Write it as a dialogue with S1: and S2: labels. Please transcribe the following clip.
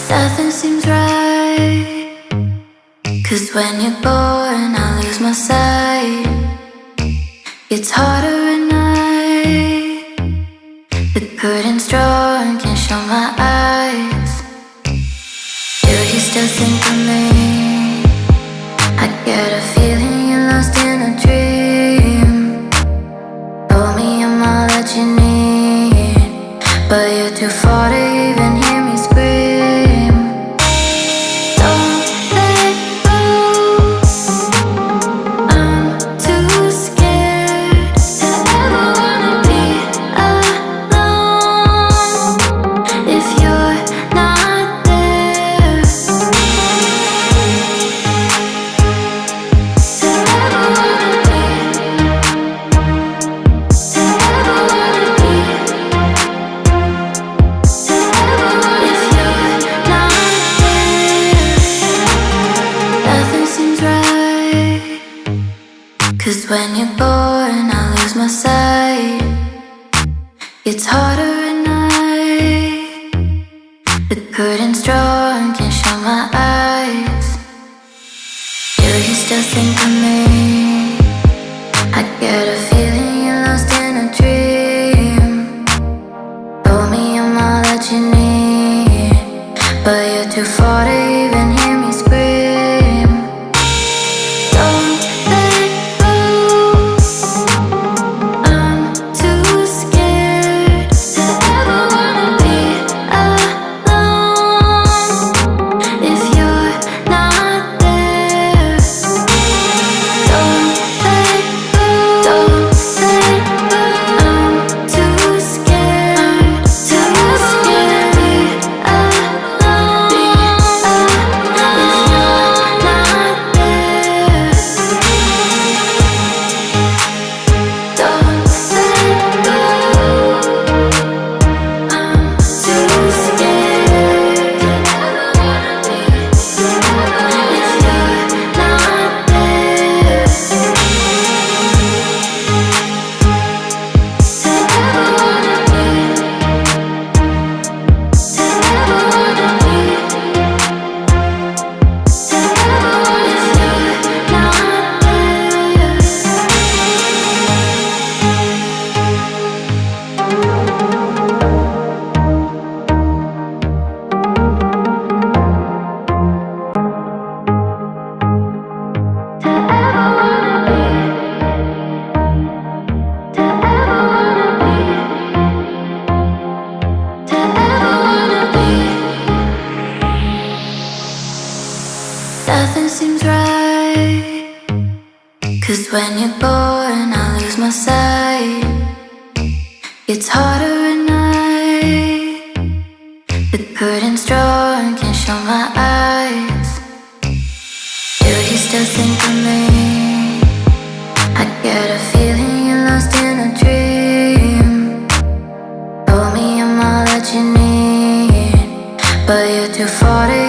S1: Nothing seems right, 'cause when you're born I lose my sight. It's harder at night. The curtain's drawn, can't show my eyes. Do you still think of me? I get a feeling you're lost in a dream. Told me I'm all that you need, but you're too far to even hear me scream. Don't let go, I'm too scared to ever wanna be alone. If you're not there, to ever wanna be, to ever wanna be, to ever wanna. If you're not there, nothing seems right. 'Cause when you're born I lose my sight. It's harder at night. The curtain's drawn, can't show my eyes. Do you still think of me? I get a feeling you're lost in a dream. Told me I'm all that you need, but you're too far to even hear me scream. Don't let go, I'm too scared to ever wanna be alone. If you're not there, don't let go, don't let go. I'm too scared to ever be alone. If you're not there, don't let go. I'm too scared to ever wanna be. If you're not there, to ever wanna be, to ever wanna be, to ever wanna. If you're not nothing seems right. 'Cause when you're born I lose my sight. It's harder at night. The curtain's drawn, can't show my eyes. Do you still think of me? I get a feeling you're lost in a dream. Told me I'm all that you need, but you're too far to